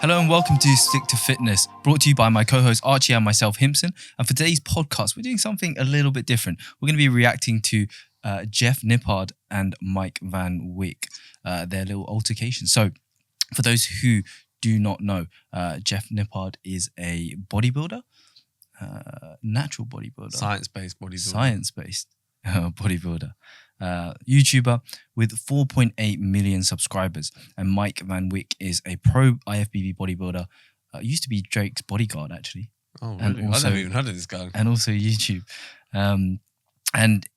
Hello and welcome to Stick to Fitness, brought to you by my co-host Archie and myself, Hymsuen. And for today's podcast, we're doing something a little bit different. We're going to be reacting to Jeff Nippard and Mike Van Wyck, their little altercation. So for those who do not know, Jeff Nippard is a bodybuilder, natural bodybuilder. Science-based bodybuilder. Science-based bodybuilder. YouTuber with 4.8 million subscribers, and Mike Van Wyck is a pro IFBB bodybuilder. Used to be Drake's bodyguard, actually. Oh, really? I've never even heard of this guy. And also YouTube. And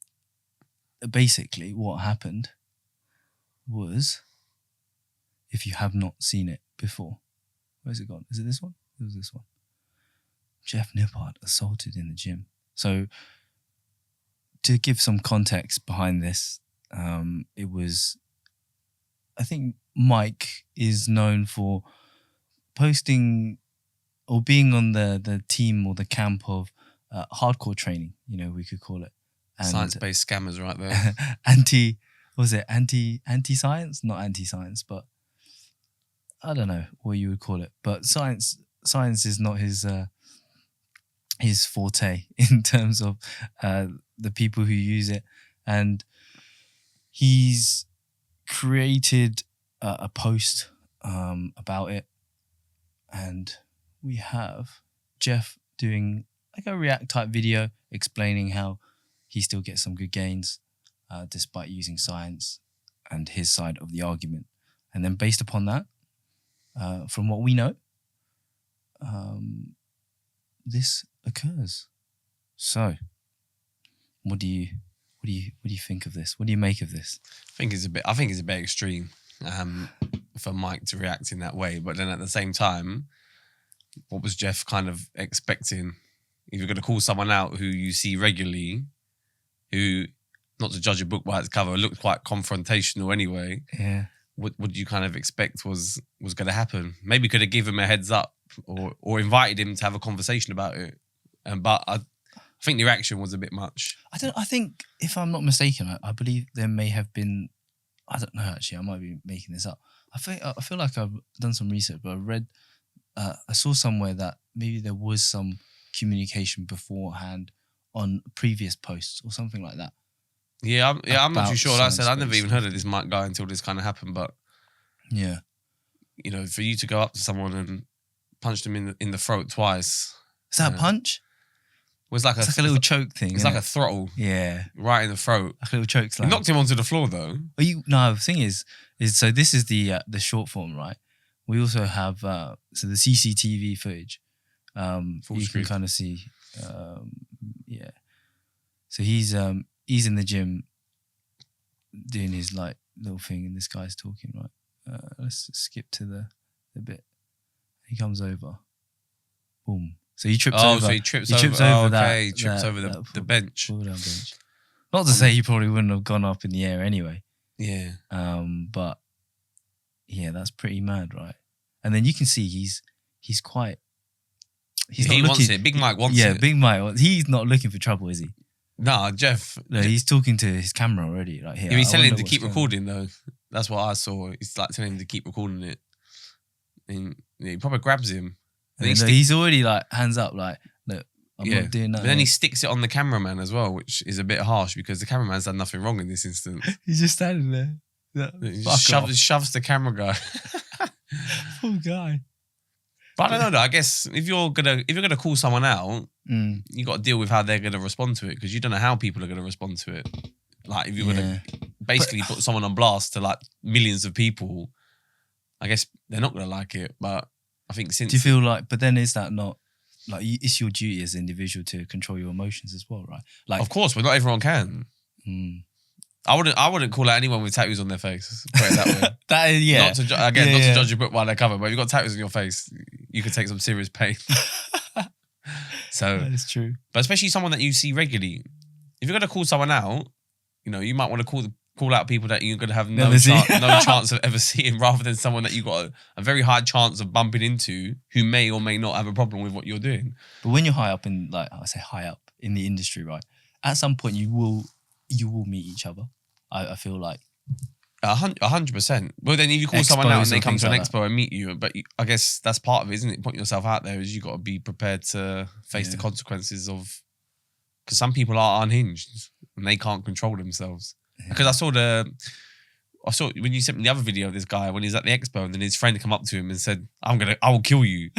basically, what happened was, if you have not seen it before, where's it gone? Is it this one? It was this one. Jeff Nippard assaulted in the gym. So, to give some context behind this, it was, I think Mike is known for posting or being on the team or the camp of hardcore training, we could call it. And science-based scammers right there. Anti-science? Not anti-science, but I don't know what you would call it. But science is not his forte in terms of the people who use it. And he's created a post about it. And we have Jeff doing like a react type video explaining how he still gets some good gains despite using science and his side of the argument. And then based upon that, from what we know, this occurs. So, what do you think of this? What do you make of this? I think it's a bit extreme for Mike to react in that way. But then at the same time, what was Jeff kind of expecting? If you're going to call someone out who you see regularly, who, not to judge a book by its cover, looked quite confrontational anyway. Yeah. What do you kind of expect was going to happen? Maybe could have given him a heads up or invited him to have a conversation about it. But I think the reaction was a bit much. I think, if I'm not mistaken, I believe there may have been, I don't know actually, I might be making this up. I feel like I've done some research, but I saw somewhere that maybe there was some communication beforehand on previous posts or something like that. Yeah, I'm not too sure. Like I said, I never even heard of this Mike guy until this kind of happened. But yeah, for you to go up to someone and punch them in the throat twice. Is that a punch? It's like a little choke thing. It's like a throttle. Yeah. Right in the throat. Like a little choke slam. He knocked him onto the floor though. No, the thing is so this is the short form, right? We also have so the CCTV footage. Full you screen. can kind of see yeah. So he's in the gym doing his like little thing and this guy's talking, right? Let's skip to the bit. He comes over. Boom. So he trips over. So he trips over. He trips over the bench. Pull down bench. Not to say he probably wouldn't have gone up in the air anyway. Yeah. But yeah, that's pretty mad, right? And then you can see he's quite. He wants it. Big Mike wants it. Yeah, Big Mike. He's not looking for trouble, is he? Nah, Jeff. No, he's talking to his camera already. Like here, he's telling him to keep recording though. That's what I saw. He's like telling him to keep recording it. And he probably grabs him. And he's already like hands up, like, look, I'm not doing that. But then he sticks it on the cameraman as well, which is a bit harsh because the cameraman's done nothing wrong in this instance. He's just standing there. He just shoves the camera guy. Poor guy. But I don't know though. I guess if you're gonna call someone out, you got to deal with how they're gonna respond to it because you don't know how people are gonna respond to it. Like if you're gonna basically put someone on blast to like millions of people, I guess they're not gonna like it. But I think since... Do you feel like... But then is that not... Like, it's your duty as an individual to control your emotions as well, right? Like, of course, but not everyone can. I wouldn't call out anyone with tattoos on their face. Put it that way. That is, yeah. Not to judge a book by their cover, but if you've got tattoos on your face, you could take some serious pain. So... That is true. But especially someone that you see regularly. If you're going to call someone out, you might want to call out people that you're going to have no chance of ever seeing rather than someone that you've got a very high chance of bumping into who may or may not have a problem with what you're doing. But when you're high up in, like, I say high up in the industry, right? At some point you will meet each other. I feel like 100%. Well, then if you call someone out and they Expos or come to an things expo and meet you, but I guess that's part of it, isn't it? Putting yourself out there is you got to be prepared to face the consequences of, because some people are unhinged and they can't control themselves. Because I saw when you sent me the other video of this guy when he was at the expo, and then his friend come up to him and said, I will kill you.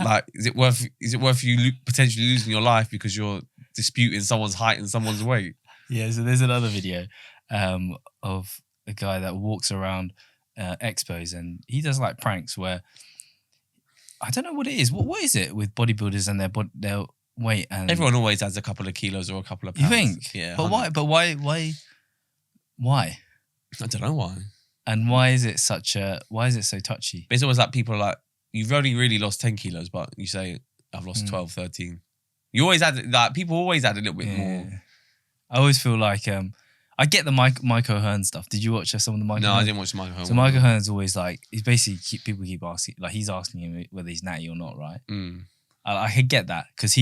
Like, is it worth you potentially losing your life because you're disputing someone's height and someone's weight? Yeah, so there's another video of a guy that walks around expos, and he does like pranks where I don't know what it is. What is it with bodybuilders and their weight? And everyone always adds a couple of kilos or a couple of pounds. You think? Yeah. But 100. why? I don't know why. And why is it so touchy? But it's always like people are like, you've only really lost 10 kilos, but you say, I've lost 12, 13. You always add, like, people always add a little bit more. I always feel like, I get the Mike O'Hearn stuff. Did you watch some of the Mike No, O'Hearn? I didn't watch the Mike O'Hearn. So Mike O'Hearn's always like, he's basically, people keep asking, like he's asking him whether he's natty or not, right? I could get that because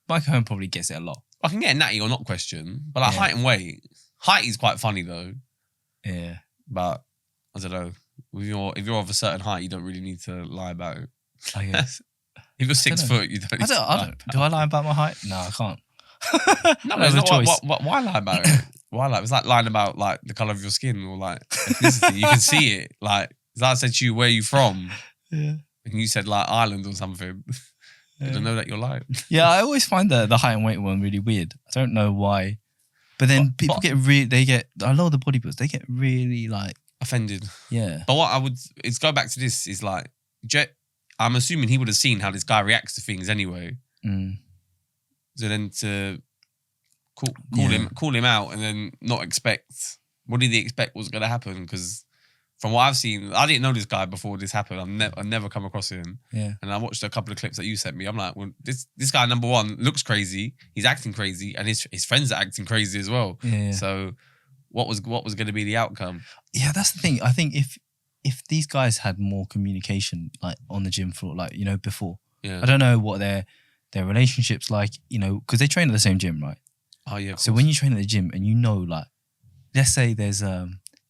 Mike O'Hearn probably gets it a lot. I can get a natty or not question, but like height and weight. Height is quite funny though. Yeah. But I don't know. If you're of a certain height, you don't really need to lie about it. I guess. If you're 6 foot, you don't. I don't. Do I lie about my height? No, I can't. No, but it's not. Why lie about it? Why lie? It's like lying about like the color of your skin or like ethnicity. You can see it. Like, as I said to you, where are you from? Yeah. And you said like Ireland or something. I don't know that you're lying. Yeah, I always find the height and weight one really weird. I don't know why. But then people get a lot of the bodybuilders, they get really like offended. Yeah. But what I would is go back to this is like I'm assuming he would have seen how this guy reacts to things anyway. So then to call him out and then not expect, what did he expect was going to happen? Because from what I've seen, I didn't know this guy before this happened. I've never come across him. Yeah. And I watched a couple of clips that you sent me. I'm like, well, this guy, number one, looks crazy. He's acting crazy, and his friends are acting crazy as well. Yeah. So what was going to be the outcome? Yeah, that's the thing. I think if these guys had more communication, like on the gym floor, like, you know, before. Yeah. I don't know what their relationships like, you know, because they train at the same gym, right? Oh yeah. So when you train at the gym and you know, like, let's say there's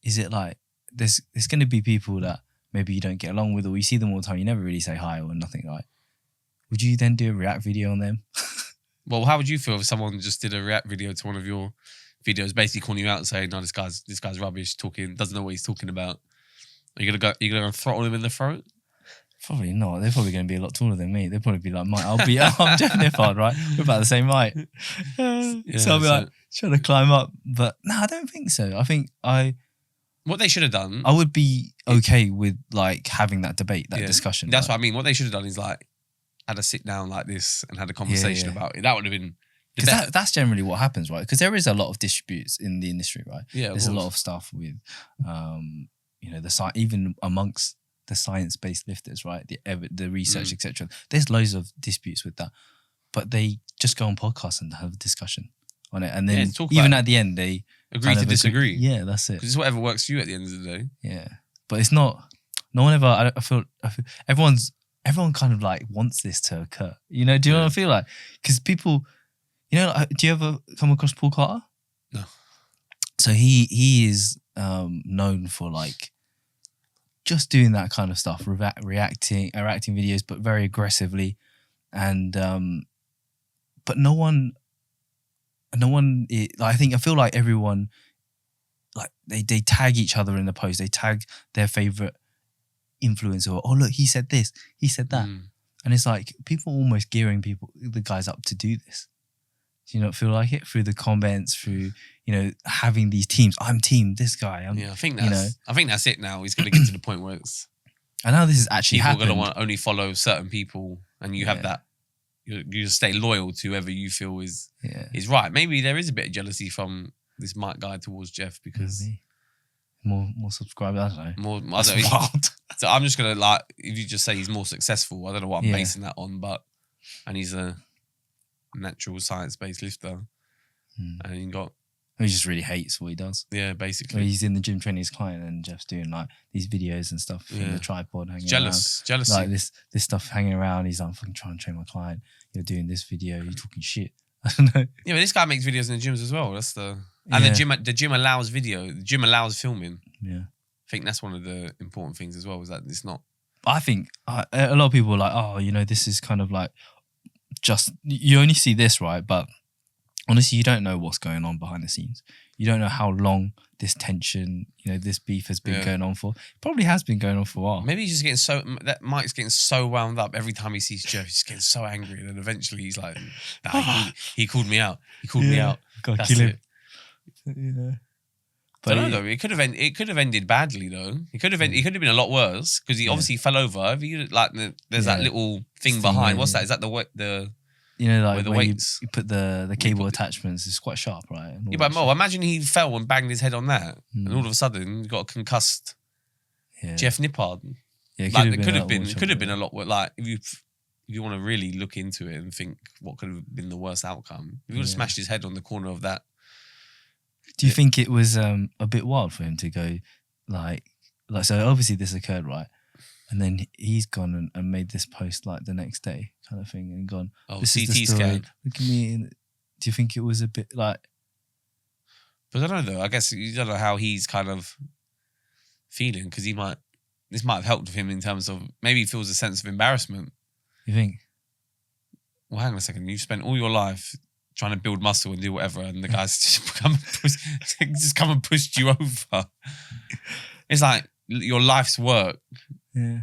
is it like there's going to be people that maybe you don't get along with, or you see them all the time, you never really say hi or nothing, like, would you then do a react video on them? Well, how would you feel if someone just did a react video to one of your videos, basically calling you out and saying, no, this guy's rubbish, doesn't know what he's talking about? Are you gonna go throttle him in the throat? Probably not. They're probably going to be a lot taller than me. They'll probably be like, Mike, I'm Jeff Nippard, right? We're about the same height. So I'll be like, trying to climb up. But no, I don't think so. I think what they should have done, I would be okay with like having that debate, that discussion. That's what I mean. What they should have done is like had a sit down like this and had a conversation about it. That would have been because that's generally what happens, right? Because there is a lot of disputes in the industry, right? Yeah, there's a lot of stuff with, you know, even amongst the science-based lifters, right? The research, etc. There's loads of disputes with that, but they just go on podcasts and have a discussion on it, and then even at the end they agree to disagree. Yeah, that's it. Because it's whatever works for you at the end of the day. Yeah, but it's not. No one ever. I feel everyone kind of like wants this to occur. You know? Do you know what I feel like? Because people, you know, do you ever come across Paul Carter? No. So he is known for like just doing that kind of stuff, reacting videos, but very aggressively, and but no one. I feel like everyone, like they tag each other in the post. They tag their favorite influencer. Oh look, he said this, he said that, and it's like people almost gearing the guys up to do this. Do you not feel like it through the comments, through, you know, having these teams? I'm team this guy. I think that's it now. He's going to get to the point where it's. I know this is actually people happened. are going to want to only follow certain people, and you have that. You just stay loyal to whoever you feel is right. Maybe there is a bit of jealousy from this Mike guy towards Jeff because more subscribers. I don't know. That's wild. So I'm just gonna like, if you just say he's more successful, I don't know what I'm basing that on, and he's a natural science-based lifter, and he just really hates what he does. Yeah, basically. He's in the gym training his client, and Jeff's doing like these videos and stuff in the tripod hanging jealousy. Like this stuff hanging around. He's like, I'm fucking trying to train my client. You're doing this video. You're talking shit. I don't know. Yeah, but this guy makes videos in the gyms as well. The gym allows video. The gym allows filming. Yeah. think that's one of the important things as well, is that it's not. I think a lot of people are like, oh, you know, this is kind of like just, you only see this, right? But honestly, you don't know what's going on behind the scenes. You don't know how long this tension, you know, this beef has been going on for. It probably has been going on for a while. Maybe he's just getting that Mike's getting so wound up every time he sees Jeff. He's getting so angry, and then eventually he's like, nah, he called me out. He called me out. Gotta That's kill it. him. Yeah. But I don't know though. It could have ended badly though. He could have been a lot worse because he obviously fell over. If you like, there's that little thing behind. What's that? Is that the you know, like the where weights? you put the cable attachments. It's quite sharp, right? Yeah, but imagine he fell and banged his head on that, and all of a sudden you got a concussed Jeff Nippard. Yeah, it could have been a lot worse. Like if you want to really look into it and think what could have been the worst outcome, if you would have smashed his head on the corner of that. Do you think it was a bit wild for him to go like so? Obviously, this occurred, right? And then he's gone and made this post like the next day, kind of thing, and gone. Oh, this CT is the story. scan. Look at me. Do you think it was a bit like? But I don't know though. I guess you don't know how he's kind of feeling because this might have helped him in terms of maybe he feels a sense of embarrassment. You think? Well, hang on a second. You've spent all your life trying to build muscle and do whatever, and the guy's just come and pushed you over. It's like your life's work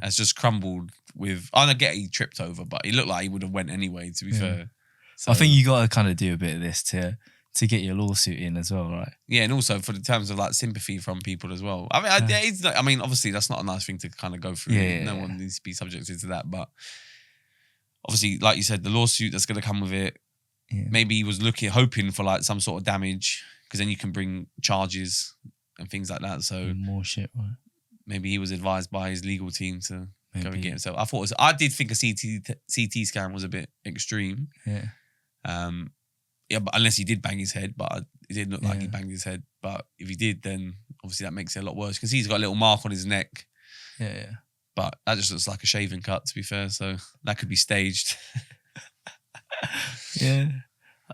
has just crumbled with. I don't get he tripped over, but he looked like he would have went anyway. To be fair, so, I think you got to kind of do a bit of this to get your lawsuit in as well, right? Yeah, and also for the terms of like sympathy from people as well. I mean, it's not, I mean, obviously that's not a nice thing to kind of go through. No one needs to be subjected to that, but obviously, like you said, the lawsuit that's going to come with it. Yeah. Maybe he was hoping for like some sort of damage because then you can bring charges and things like that. So more shit, right? Maybe he was advised by his legal team to go and get himself. I did think a CT scan was a bit extreme. Yeah. But unless he did bang his head, but it didn't look like he banged his head. But if he did, then obviously that makes it a lot worse because he's got a little mark on his neck. Yeah. But that just looks like a shaving cut, to be fair. So that could be staged. Yeah.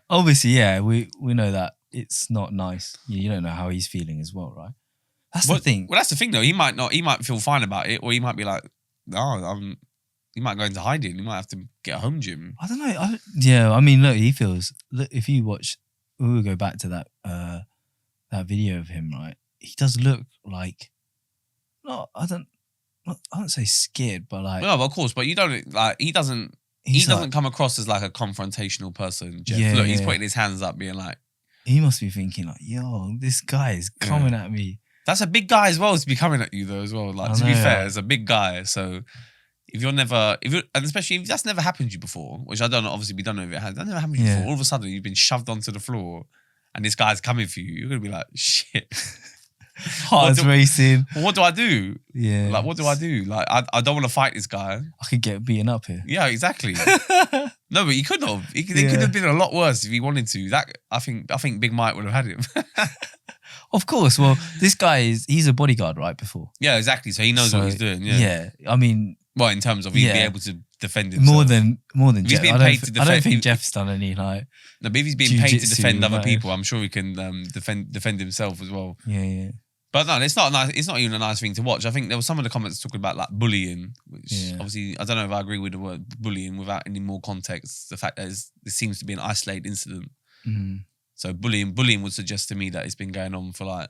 Obviously, we know that it's not nice. You don't know how he's feeling as well, right? That's the thing. Well, that's the thing though. He might feel fine about it, or he might be like, he might go into hiding. He might have to get a home gym. I don't know. I mean, look, he feels. Look, if you watch, we will go back to that video of him, right? He does look like, I don't say scared, but like. No, of course, but you don't like. He doesn't come across as like a confrontational person, Jeff. Yeah, look, he's putting his hands up, being like. He must be thinking like, yo, this guy is coming at me. That's a big guy as well to be coming at you though as well. Like to be fair, it's a big guy. So and especially if that's never happened to you before, which I don't know, obviously we don't know if it has. That never happened to you before. All of a sudden you've been shoved onto the floor and this guy's coming for you. You're gonna be like, shit. Heart's racing. What do I do? Yeah. Like what do I do? Like I don't want to fight this guy. I could get beaten up here. Yeah, exactly. No, but he could have. It could have been a lot worse if he wanted to. That I think Big Mike would have had him. Of course. Well, this guy he's a bodyguard, right? Before. Yeah, exactly. So he knows what he's doing. Yeah. I mean, well, in terms of he'd be able to defend himself more than if Jeff. He's being paid to defend. I don't think Jeff's done any like. No, but if he's being paid to defend other people, I'm sure he can defend himself as well. Yeah. But no, it's not nice. It's not even a nice thing to watch. I think there was some of the comments talking about like bullying, which obviously I don't know if I agree with the word bullying without any more context. The fact that this seems to be an isolated incident. Mm-hmm. So bullying would suggest to me that it's been going on for like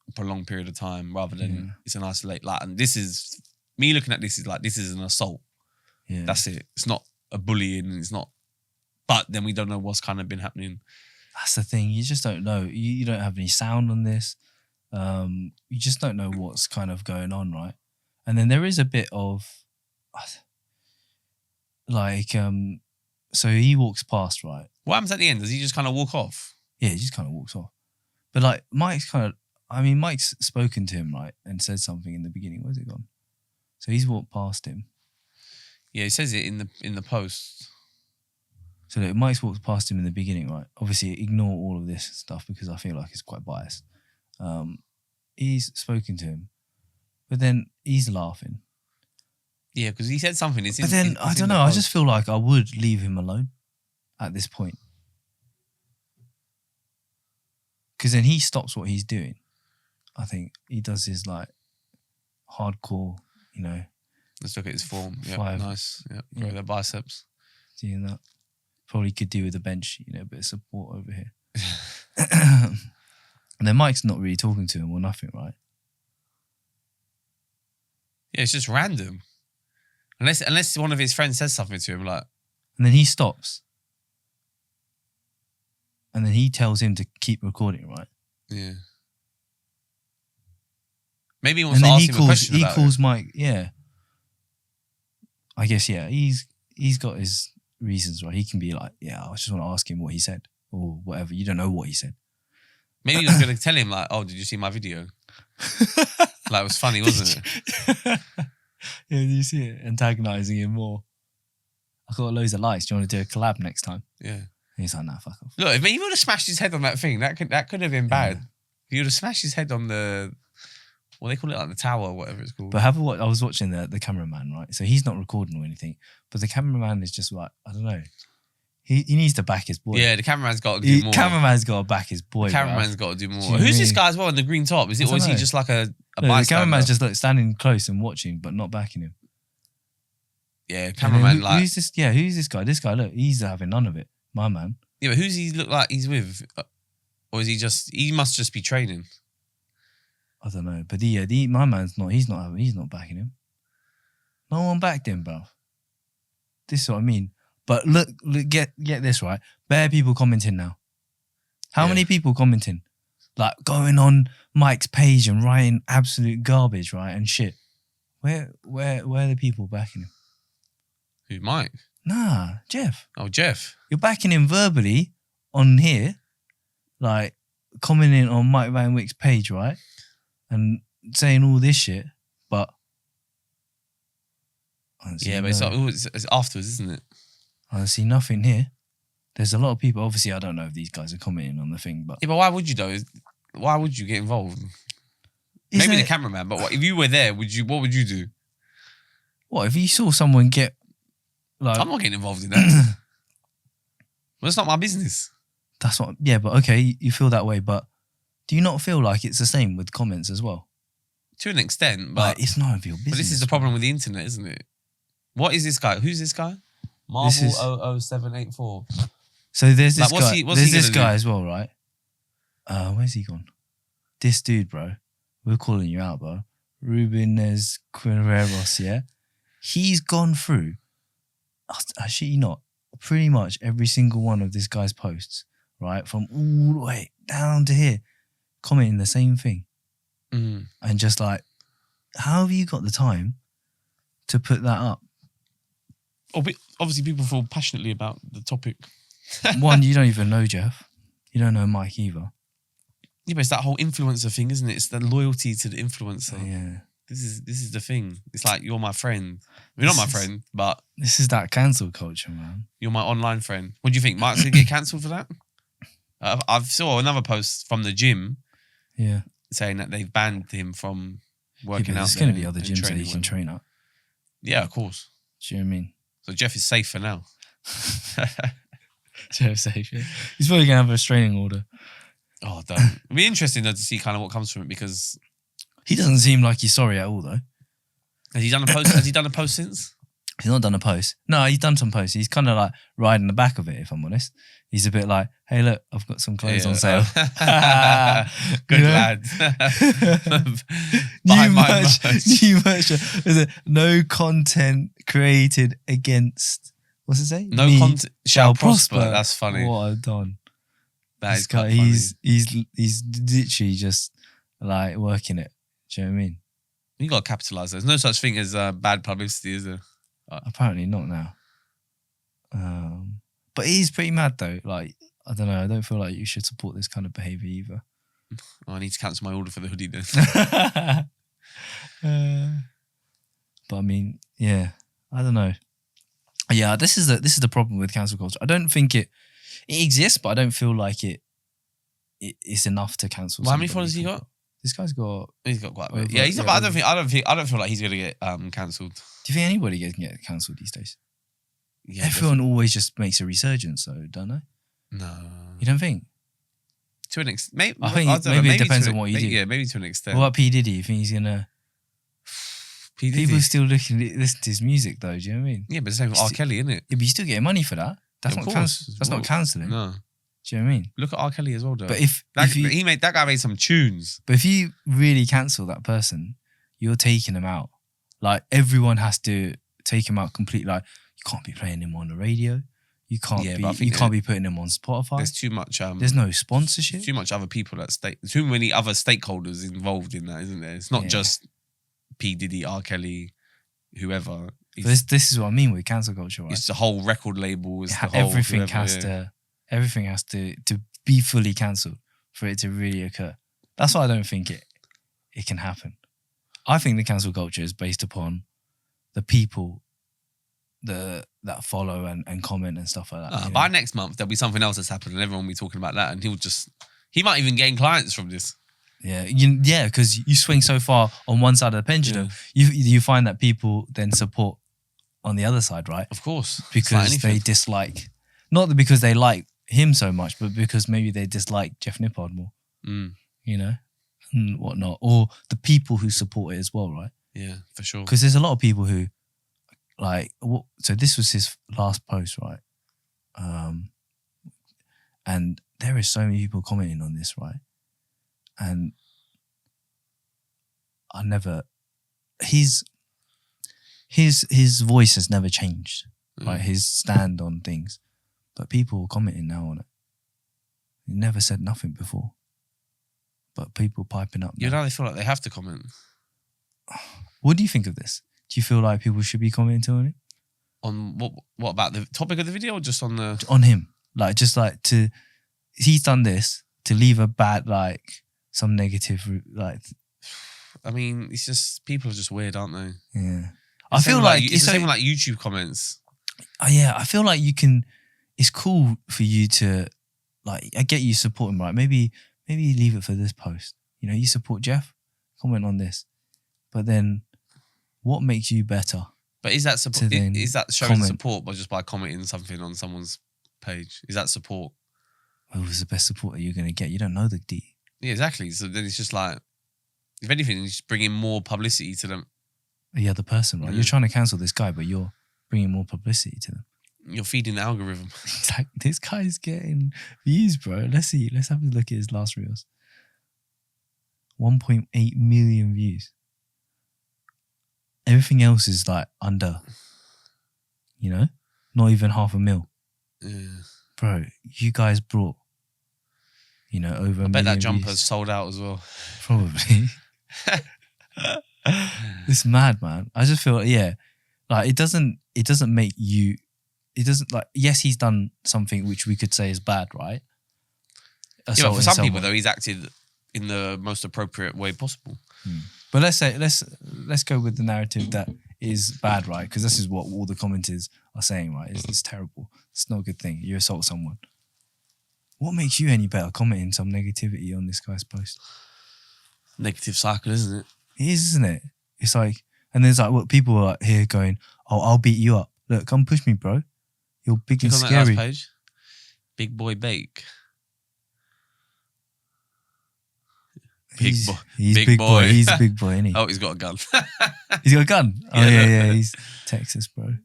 a prolonged period of time, rather than it's an isolated. Like, and this is me looking at this is like this is an assault. Yeah, that's it. It's not a bullying. It's not. But then we don't know what's kind of been happening. That's the thing. You just don't know. You don't have any sound on this. You just don't know what's kind of going on, right? And then there is a bit of like so he walks past, right? What happens at the end? Does he just kind of walk off? Yeah, he just kind of walks off. But like Mike's spoken to him, right, and said something in the beginning. Where's it gone? So he's walked past him. Yeah, he says it in the post. So look, Mike's walked past him in the beginning, right? Obviously, ignore all of this stuff because I feel like it's quite biased. He's spoken to him, but then he's laughing. Yeah, because he said something. But then I don't know. I just feel like I would leave him alone at this point, because then he stops what he's doing. I think he does his like hardcore, Let's look at his form. Yeah, Five. nice. Yeah, look at their biceps. doing that. Probably could do with a bench, a bit of support over here. And then Mike's not really talking to him or nothing, right? Yeah, it's just random. Unless one of his friends says something to him, like. And then he stops. And then he tells him to keep recording, right? Yeah. Maybe he wants And to then ask him a question he about calls it. Mike, yeah. I guess, yeah, he's got his reasons, right? He can be like, yeah, I just want to ask him what he said or whatever. You don't know what he said. Maybe he was going to tell him, like, oh, did you see my video? Like, it was funny, wasn't it? Yeah, you see it? Antagonizing him more. I got loads of likes. Do you want to do a collab next time? Yeah. And he's like, nah, fuck off. Look, if he would have smashed his head on that thing, that could have been bad. If he would have smashed his head on the, what they call it, like the tower or whatever it's called. But I was watching the cameraman, right? So he's not recording or anything, but the cameraman is just like, I don't know. He needs to back his boy. Yeah, the cameraman's got to do more. Cameraman's got to back his boy. The cameraman's got to do more. Do you know what Who's I this mean? guy as well in the green top? Is he just like a No, the bystander? cameraman's just like standing close and watching, but not backing him. Yeah, cameraman like. Who's this? Yeah, who's this guy? This guy, look, he's having none of it. My man. Yeah, but who's he look like he's with? Or is he just? He must just be training. I don't know, but my man's not. He's not backing him. No one backed him, bro. This is what I mean. But look, get this right. Bare people commenting now. How many people commenting? Like going on Mike's page and writing absolute garbage, right, and shit. Where are the people backing him? Who, Mike? Nah, Jeff. Oh, Jeff. You're backing him verbally on here, like commenting on Mike Van Wyck's page, right? And saying all this shit, but Yeah, but it's afterwards, isn't it? I see nothing here. There's a lot of people. Obviously, I don't know if these guys are commenting on the thing, but Yeah, but why would you though? Why would you get involved? Maybe the cameraman, but if you were there, what would you do? What if you saw someone get like? I'm not getting involved in that. Well, it's not my business. That's what. Yeah, but okay, you feel that way, but do you not feel like it's the same with comments as well? To an extent, but Like, it's none of your business. But this is the problem with the internet, isn't it? What is this guy? Who's this guy? Marvel 00784. So there's this Like, what's guy. he There's this gonna guy do? as well, right? Where's he gone? This dude, bro. We're calling you out, bro. Rubenez Quineros, yeah? He's gone through, actually not, pretty much every single one of this guy's posts, right? From all the way down to here, commenting the same thing. Mm. And just like, how have you got the time to put that up? Oh, but obviously people feel passionately about the topic. One, you don't even know Jeff. You don't know Mike either. Yeah, but it's that whole influencer thing, isn't it? It's the loyalty to the influencer. Yeah. This is the thing. It's like, you're my friend. You're not my friend, but This is that cancel culture, man. you're my online friend. What do you think? Mike's going to get cancelled for that? I've saw another post from the gym Yeah. saying that they've banned him from working But out. there's going to there be other and gyms that training he can with. train at. Yeah, of course. Do you know what I mean? So Jeff is safe for now. Jeff safe, yeah. He's probably going to have a restraining order. Oh, damn. It'd be interesting though to see kind of what comes from it, because He doesn't seem like he's sorry at all, though. has he done a post? Has he done a post since? He's not done a post. No, he's done some posts. He's kind of like riding the back of it, if I'm honest. He's a bit like, hey, look, I've got some clothes on sale. Good Yeah. lad. New my merch. New merch. Is it no content created against, what's it say? No Me content shall prosper. That's funny. What I've done. That This is guy, quite funny. he's literally just like working it. Do you know what I mean? You got to capitalise. There's no such thing as bad publicity, is there? Apparently not now. But he's pretty mad though. Like, I don't know. I don't feel like you should support this kind of behaviour either. Oh, I need to cancel my order for the hoodie then. But I mean, yeah, I don't know. Yeah, this is the problem with cancel culture. I don't think it exists, but I don't feel like it's enough to cancel. Well, how many somebody. followers he got? This guy's got. He's got quite a Over- bit. Yeah, he's not. yeah, But I don't feel like he's gonna get cancelled. Do you think anybody can get cancelled these days? Yeah, Everyone always just makes a resurgence, though, don't they? No. You don't think? To an extent, maybe. I think don't know, maybe it depends to on what you maybe- do. Yeah, maybe to an extent. What about P Diddy? You think he's gonna? P. Diddy. People still listen to his music though. Do you know what I mean? Yeah, but the same with R. Kelly, isn't it? Yeah, but you still getting money for that. That's Yeah, not of course. that's not cancelling. No. Do you know what I mean? Look at R. Kelly as well, though. But if that guy made some tunes. But if you really cancel that person, you're taking them out. Like everyone has to take him out completely. Like you can't be playing him on the radio. You can't be putting him on Spotify. There's too much. There's no sponsorship. Too much other people too many other stakeholders involved in that, isn't there? It's not just P. Diddy, R. Kelly, whoever. This is what I mean with cancel culture, right? It's the whole record label. Everything has to be fully cancelled for it to really occur. That's why I don't think it can happen. I think the cancel culture is based upon the people that follow and comment and stuff like that. By next month, there'll be something else that's happened and everyone will be talking about that, and he might even gain clients from this. Yeah, because you swing so far on one side of the pendulum, you find that people then support on the other side, right? Of course. Because they dislike, not because they like him so much, but because maybe they dislike Jeff Nippard more, you know, and whatnot, or the people who support it as well, right? Yeah, for sure. Because there's a lot of people who so this was his last post, right? And there is so many people commenting on this, right? And his voice has never changed, right? His stand on things, but people are commenting now on it. He never said nothing before, but people piping up. You know, they feel like they have to comment. What do you think of this? Do you feel like people should be commenting on it? On what about the topic of the video, or just on him? He's done this to leave a bad, some negative, I mean, it's just people are just weird, aren't they? Yeah, I feel like it's the same with YouTube comments. I feel like you can. It's cool for you to I get you supporting, right? Maybe leave it for this post. You know, you support Jeff, comment on this, but then what makes you better? But is that support? Is that showing support by commenting something on someone's page? Is that support? Well, who's the best support that you're going to get? You don't know the D. Yeah, exactly. So then it's just like, if anything, it's just bringing more publicity to them. The other person, right? You're trying to cancel this guy, but you're bringing more publicity to them. You're feeding the algorithm. It's like, this guy's getting views, bro. Let's see. Let's have a look at his last reels. 1.8 million views. Everything else is under, not even 500,000. Yeah. Bro, you guys brought, over a million. I bet that jumper's views. sold out as well. Probably. It's mad, man. I just feel it doesn't make you. It doesn't yes, he's done something which we could say is bad, right? But for some people though, he's acted in the most appropriate way possible. But let's go with the narrative that is bad, right? Because this is what all the commenters are saying, right? It's terrible. It's not a good thing. You assault someone. What makes you any better commenting some negativity on this guy's post? Negative cycle, isn't it? It is, isn't it? It's and there's what people are here going, oh, I'll beat you up. Look, come push me, bro. You're big and scary. On that last page. Big boy bake. He's big boy. He's a big boy, isn't he? Oh, he's got a gun. He's got a gun? Oh, yeah. He's Texas, bro.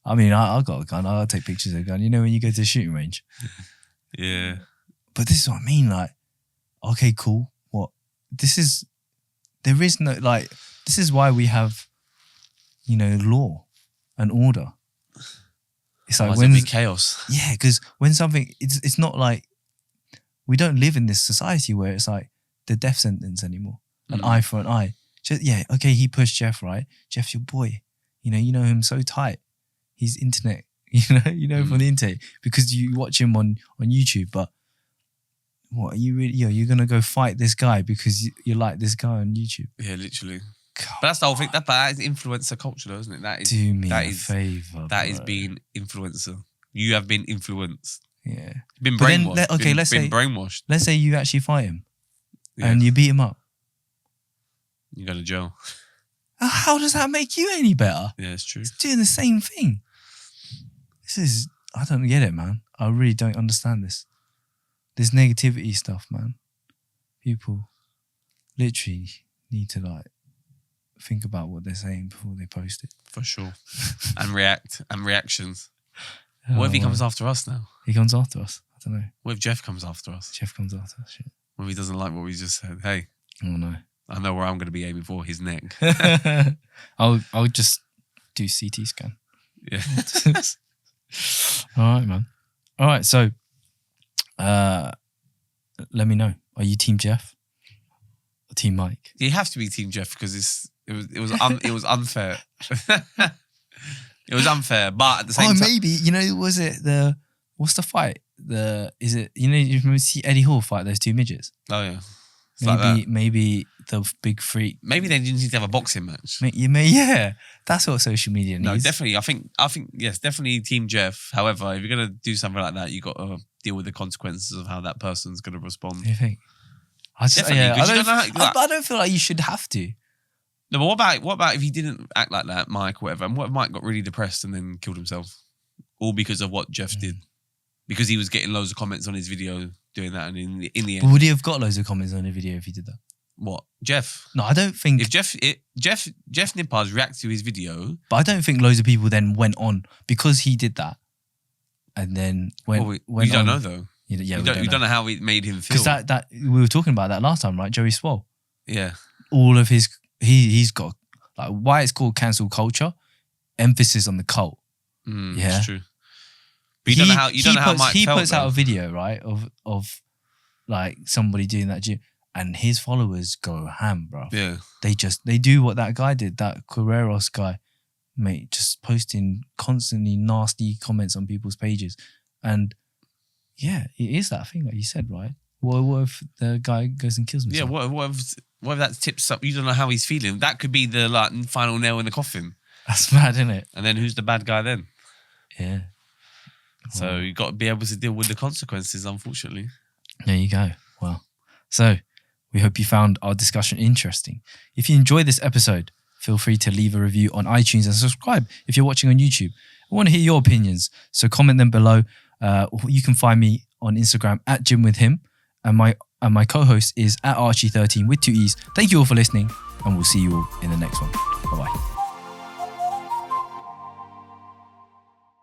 I mean, I got a gun. I'll take pictures of a gun. You know when you go to the shooting range? Yeah. But this is what I mean. Okay, cool. What? There is no, this is why we have, law and order. It's when be chaos. Yeah, because when something, it's not we don't live in this society where it's the death sentence anymore. An eye for an eye. Okay, he pushed Jeff, right? Jeff's your boy. You know him so tight. He's internet. You know from the internet because you watch him on YouTube. But what are you really? You're gonna go fight this guy because you like this guy on YouTube? Yeah, literally. God. But that's the whole thing. That is influencer culture, though, isn't it? That is. Do me a favor. That is being influencer. You have been influenced. Yeah. Been brainwashed. Let's say brainwashed. Let's say you actually fight him, and you beat him up. You go to jail. How does that make you any better? Yeah, it's true. It's doing the same thing. I don't get it, man. I really don't understand this. This negativity stuff, man. People literally need to think about what they're saying before they post it. For sure. And reactions. What if he comes after us now? He comes after us. I don't know. What if Jeff comes after us? Jeff comes after us. Shit. What if he doesn't like what we just said? Hey. Oh no. I know where I'm going to be aiming for, his neck. I'll just do CT scan. Yeah. All right, man. All right, so let me know. Are you Team Jeff or Team Mike? You have to be Team Jeff because it was unfair. It was unfair, but at the same time, maybe was it what's the fight? You see Eddie Hall fight those two midgets? Oh yeah. Maybe the big freak. Maybe they didn't need to have a boxing match. Yeah, that's what social media needs. No, definitely. I think yes, definitely Team Jeff. However, if you're gonna do something like that, you got to deal with the consequences of how that person's gonna respond. You think? I don't feel like you should have to. No, but what about if he didn't act like that, Mike, or whatever? And what if Mike got really depressed and then killed himself, all because of what Jeff did? Because he was getting loads of comments on his video doing that, and in the end, but would he have got loads of comments on the video if he did that? What, Jeff? No, I don't think. If Jeff Nippard reacted to his video, but I don't think loads of people then went on because he did that, and then went. Well, we don't know though. We don't know how it made him feel. Because that we were talking about that last time, right? Joey Swole. Yeah. All of his he's got like why it's called cancel culture, emphasis on the cult. Yeah, that's true. But you don't know how Mike he felt, puts out a video, right, of like somebody doing that gym, and his followers go ham, bro. Yeah, they do what that guy did, that Carreros guy, mate, just posting constantly nasty comments on people's pages, and yeah, it is that thing that you said, right? What if the guy goes and kills himself? Yeah, what if that tips up? You don't know how he's feeling. That could be the like final nail in the coffin. That's mad, isn't it? And then who's the bad guy then? Yeah. So you got to be able to deal with the consequences, unfortunately. There you go. Well, so we hope you found our discussion interesting. If you enjoyed this episode, feel free to leave a review on iTunes and subscribe if you're watching on YouTube. I want to hear your opinions, so comment them below. You can find me on Instagram at gymwithhim, and my co-host is at Archie13 with 2 E's. Thank you all for listening, and we'll see you all in the next one. Bye-bye.